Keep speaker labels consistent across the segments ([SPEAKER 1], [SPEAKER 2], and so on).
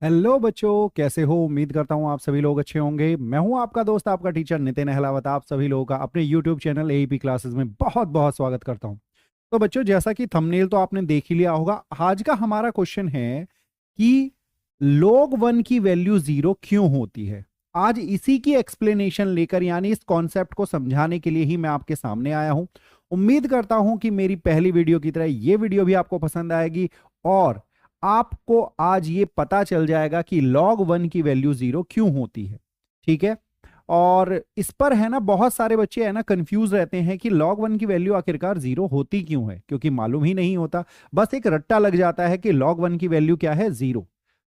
[SPEAKER 1] Hello बच्चों, कैसे हो? उम्मीद करता हूँ आप सभी लोग अच्छे होंगे। मैं हूँ आपका दोस्त, आपका टीचर नितिन अहलावत। आप सभी लोगों का अपने यूट्यूब चैनल एईपी क्लासेस में बहुत बहुत स्वागत करता हूँ। तो बच्चों, जैसा कि थंबनेल तो आपने देख ही लिया होगा, आज का हमारा क्वेश्चन है कि log 1 की वैल्यू 0 क्यों होती है। आज इसी की एक्सप्लेनेशन लेकर, यानी इस कॉन्सेप्ट को समझाने के लिए ही मैं आपके सामने आया हूं। उम्मीद करता हूं कि मेरी पहली वीडियो की तरह ये वीडियो भी आपको पसंद आएगी और आपको आज ये पता चल जाएगा कि log 1 की वैल्यू 0 क्यों होती है। ठीक है। और इस पर है ना, बहुत सारे बच्चे है ना कंफ्यूज रहते हैं कि log 1 की वैल्यू आखिरकार 0 होती क्यों है, क्योंकि मालूम ही नहीं होता। बस एक रट्टा लग जाता है कि log 1 की वैल्यू क्या है, 0।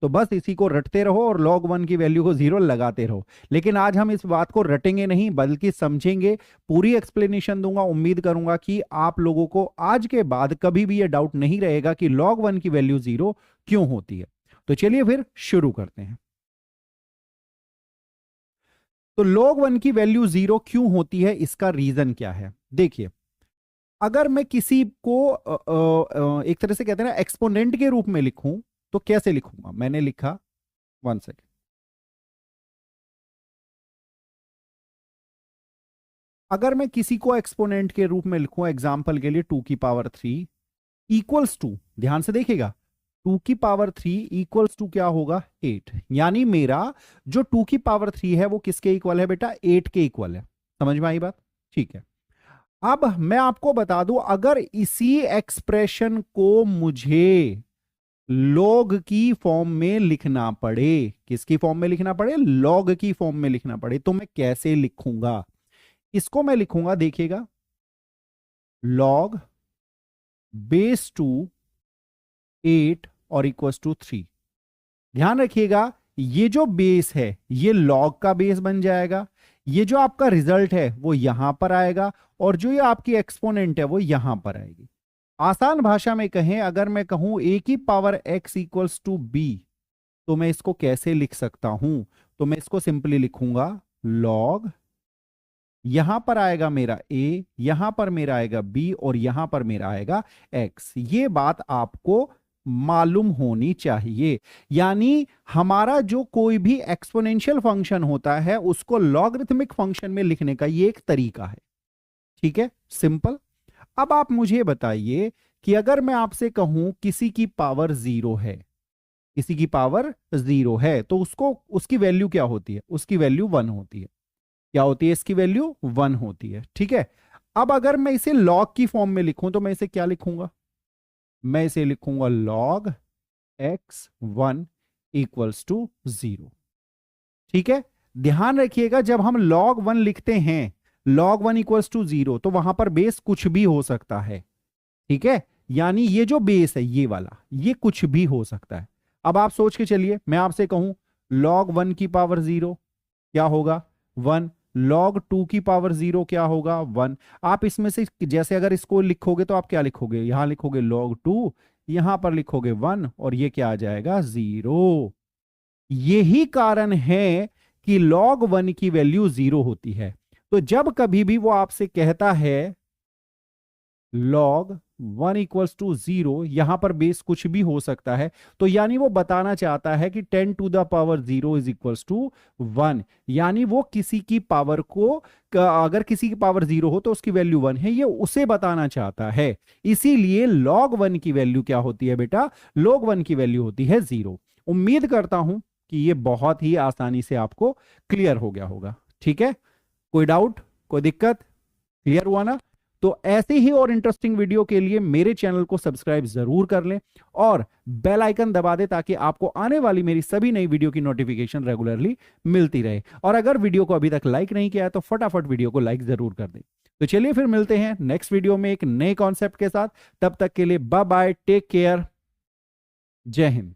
[SPEAKER 1] तो बस इसी को रटते रहो और log 1 की वैल्यू को 0 लगाते रहो। लेकिन आज हम इस बात को रटेंगे नहीं, बल्कि समझेंगे। पूरी एक्सप्लेनेशन दूंगा। उम्मीद करूंगा कि आप लोगों को आज के बाद कभी भी ये डाउट नहीं रहेगा कि log 1 की वैल्यू 0 क्यों होती है। तो चलिए फिर शुरू करते हैं। तो log 1 की वैल्यू 0 क्यों होती है, इसका रीजन क्या है? देखिए, अगर मैं किसी को एक तरह से कहते हैं ना एक्सपोनेंट के रूप में लिखूं, तो कैसे लिखूंगा? मैंने लिखा, 1 सेकेंड। अगर मैं किसी को एक्सपोनेंट के रूप में लिखूं, एग्जाम्पल के लिए 2 की पावर 3 इक्वल्स टू, ध्यान से देखिएगा, 2 की पावर 3 इक्वल्स टू क्या होगा, 8। यानी मेरा जो 2 की पावर 3 है वो किसके इक्वल है बेटा, 8 के इक्वल है। समझ में आई बात? ठीक है। अब मैं आपको बता दूं, अगर इसी एक्सप्रेशन को मुझे लॉग की फॉर्म में लिखना पड़े, किसकी फॉर्म में लिखना पड़े, लॉग की फॉर्म में लिखना पड़े, तो मैं कैसे लिखूंगा? इसको मैं लिखूंगा, देखिएगा, लॉग बेस टू 8 और इक्वल्स टू 3। ध्यान रखिएगा, ये जो बेस है ये लॉग का बेस बन जाएगा। ये जो आपका रिजल्ट है वो यहां पर आएगा और जो ये आपकी एक्सपोनेंट है वो यहां पर आएगी। आसान भाषा में कहें, अगर मैं कहूं a की power x equals to b, तो मैं इसको कैसे लिख सकता हूं? तो मैं इसको सिंपली लिखूंगा, लॉग, यहां पर आएगा मेरा a, यहां पर मेरा आएगा b और यहां पर मेरा आएगा x। ये बात आपको मालूम होनी चाहिए। यानी हमारा जो कोई भी एक्सपोनेंशियल फंक्शन होता है उसको लॉगरिथमिक फंक्शन में लिखने का ये एक तरीका है। ठीक है, सिंपल। अब आप मुझे बताइए कि अगर मैं आपसे कहूं किसी की पावर 0 है, किसी की पावर 0 है, तो उसको, उसकी वैल्यू क्या होती है? उसकी वैल्यू 1 होती है। क्या होती है? इसकी वैल्यू 1 होती है। ठीक है। अब अगर मैं इसे लॉग की फॉर्म में लिखूं, तो मैं इसे क्या लिखूंगा? मैं इसे लिखूंगा लॉग x1 इक्वल्स टू 0। ठीक है। ध्यान रखिएगा, जब हम log 1 लिखते हैं, log 1 इक्वल्स टू 0, तो वहां पर बेस कुछ भी हो सकता है। ठीक है। यानी ये जो बेस है ये वाला, ये कुछ भी हो सकता है। अब आप सोच के चलिए, मैं आपसे कहूं log 1 की पावर 0 क्या होगा, 1। log 2 की पावर 0 क्या होगा, 1। आप इसमें से जैसे अगर इसको लिखोगे तो आप क्या लिखोगे? यहां लिखोगे log 2, यहां पर लिखोगे 1 और ये क्या आ जाएगा, 0। यही कारण है कि log 1 की वैल्यू 0 होती है। तो जब कभी भी वो आपसे कहता है log 1 इक्वल्स टू 0, यहां पर बेस कुछ भी हो सकता है, तो यानी वो बताना चाहता है कि 10 to the power 0 is equals to 1। यानी वो किसी की पावर को, अगर किसी की पावर 0 हो तो उसकी वैल्यू 1 है, ये उसे बताना चाहता है। इसीलिए log 1 की वैल्यू क्या होती है बेटा, log 1 की वैल्यू होती है 0। उम्मीद करता हूं कि ये बहुत ही आसानी से आपको क्लियर हो गया होगा। ठीक है, कोई डाउट, कोई दिक्कत? क्लियर हुआ ना? तो ऐसे ही और इंटरेस्टिंग वीडियो के लिए मेरे चैनल को सब्सक्राइब जरूर कर लें और बेल आइकन दबा दें, ताकि आपको आने वाली मेरी सभी नई वीडियो की नोटिफिकेशन रेगुलरली मिलती रहे। और अगर वीडियो को अभी तक लाइक नहीं किया है तो फटाफट वीडियो को लाइक जरूर कर दें। तो चलिए फिर मिलते हैं नेक्स्ट वीडियो में एक नए कॉन्सेप्ट के साथ। तब तक के लिए बाय बाय, टेक केयर, जय हिंद।